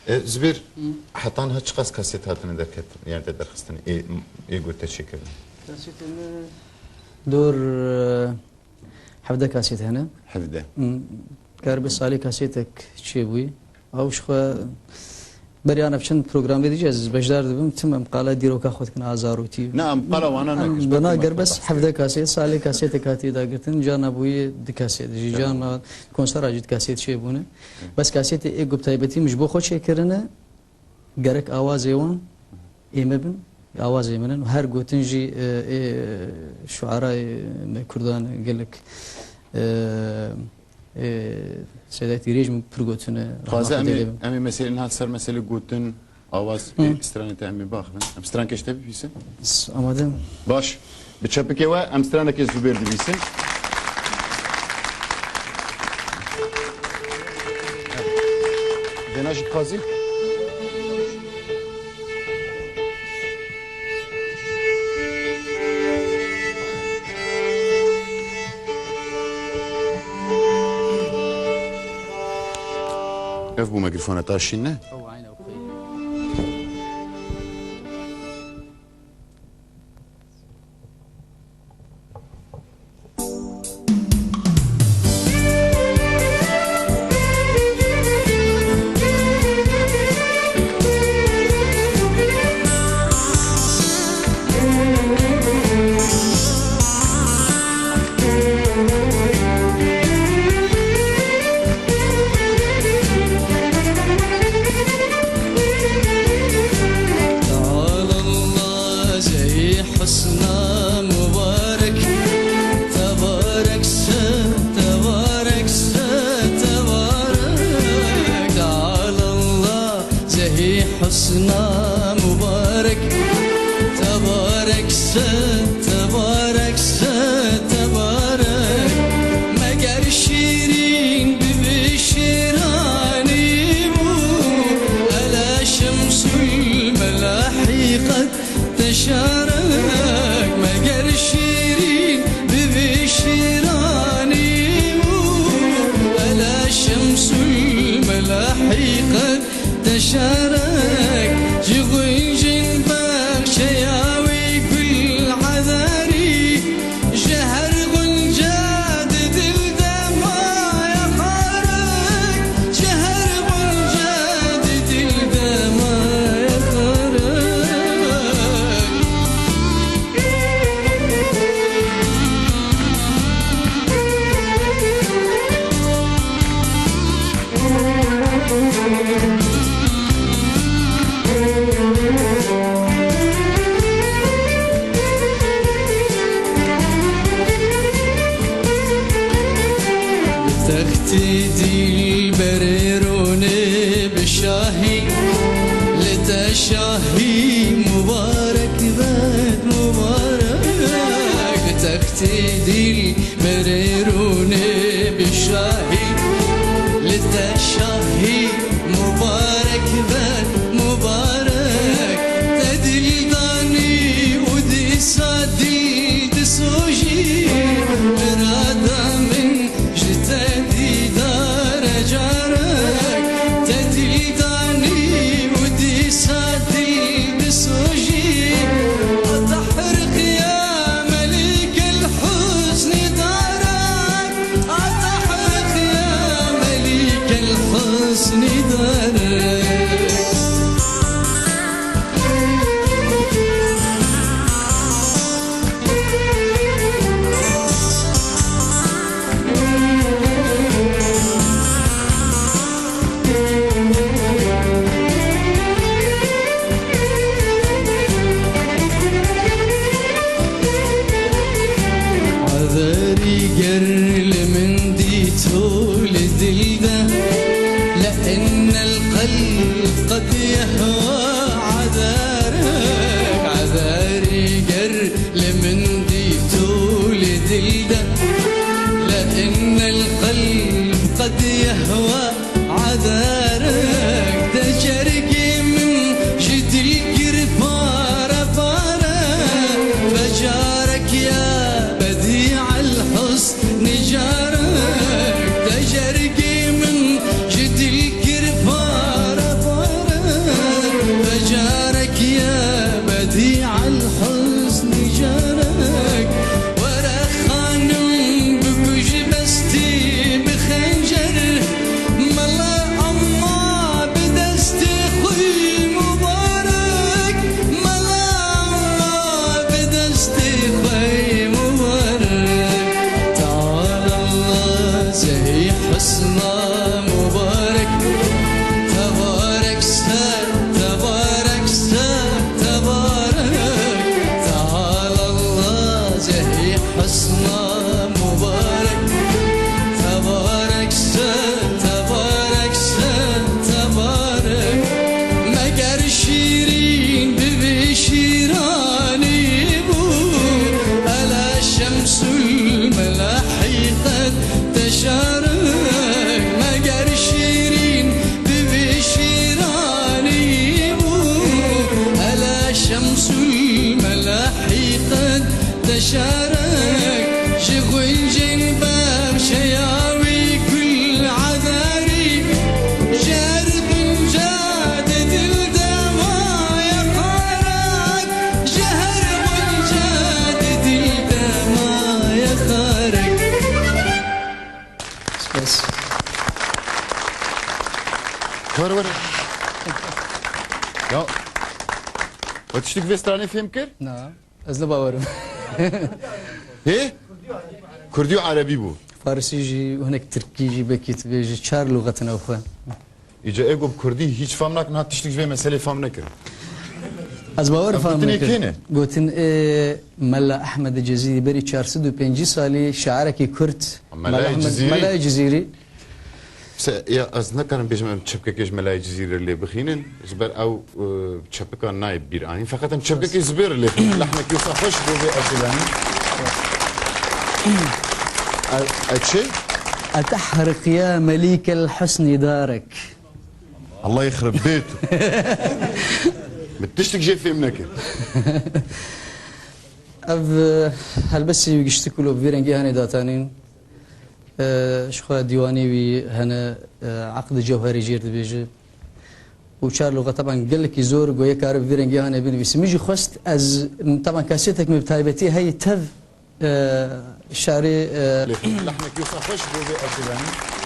زبير حطان هاتش قاس كاسيت هاتن دركت يعني درخستن اي قلت شكل كاسيت دور حفظة كاسيت هنا حفظة كارب صالي كاسيتك شيبوي او شخو بري انا بشن بروجرام دي جاز بجدار دبم تمام قال ديرو كاخذ كنا ازاروتي نعم قالوا وانا بنا قربس حفظة كاسيت صالي كاسيت كاتي دا قلتن جانا ابوي دي كاسيت جانا كونسر اجد كاسيت شيبونه بس كاسيت اي قب تايبتي مش بو خو شكرنا قرك اوازي وان ايمبن اوازي منن وهر قوتنجي شعراء كردان قال لك سيداتي ريجم برغوتنا خازه امي مثلا انها صار مساله قوتن اواز استرانه امي باخن امستران كشته بيسن امادم باش بتشبكي وا امسترانه كي زبير بيسن دناج قاضي اف بو ميكروفون تاشينه او عينه وخي حسنا مبارك تبارك تبارك تبارك مگر شیرین بشیرانی بو على شمس الملاحي قد تشارك مگر شیرین بشیرانی بو على شمس الملاحي قد تشارك تختي بريروني بالشاهي لتشاهي مبارك ذات مبارك تختي بريروني بالشاهي لتشاهي مبارك ذات مبارك تدل داني ودي صادي تسوجي إرادة من جتدي دار جارك تدلداني ودي صادي بسوجي أتحرق يا ملك الحسن دارك أتحرق يا ملك الحسن دارك لأن القلب قد يهوى عذارك عذاري قرل من ديتو لدلده لأن القلب قد يهوى عذارك تجرقي من جد القرفار فارك فجارك يا بديع الحسن جارك تجرقي من جد القرفار فارك زهي حسنا مبارك تبارك سر تبارك سر تبارك تعالى الله زهي حسنا مبارك تبارك سر تبارك سر تبارك مگر شیرین ببی شیرانی بود الا شمس الملاحی قد تشارك مگر شیرین ببی شیرانی بود الا شمس الملاحی قد تشارك شغل باب شياوي كل عذاري جرب جادد الدما يخارك جهر جادد الدما يخارك بس ور يا وتشتك في استراني فهم كر؟ نعم از باورم ايه؟ كردي وعربي بو فارسي جي وهناك تركي جي بكيت بيجي 4 لغتنا اخوان اجا ايجو بكردي هيج فهم ناكن هات تشتك في مسألة فهم نكر از باور فهم قوتن كينه؟ قوتن ملا احمد الجزيري بري 405 سالي شاعركي كرد ملا الجزيري يا از نكرم بيجم تشبكك ملاي جزيرة اللي بخينن زبر او تشبكا نايب بيراني فقط تشبكك زبر اللي لحمك يوصف خوش بو بي اصلاني اتشي أتحرق يا مليك الحسن دارك الله يخرب بيته بتشتك جاي في منك هل بس يشتكوا له بفيرنجي هاني داتانين شخوا ديواني وي هنا عقد جوهري جير بيجي وشار لغه طبعا قال لك يزور قويه كارب فيرنجي هاني بين بس ميجي خست از طبعا كاسيتك مبتايبتي هي تف شعري لحمك يوصف خوش بو بي اصلاني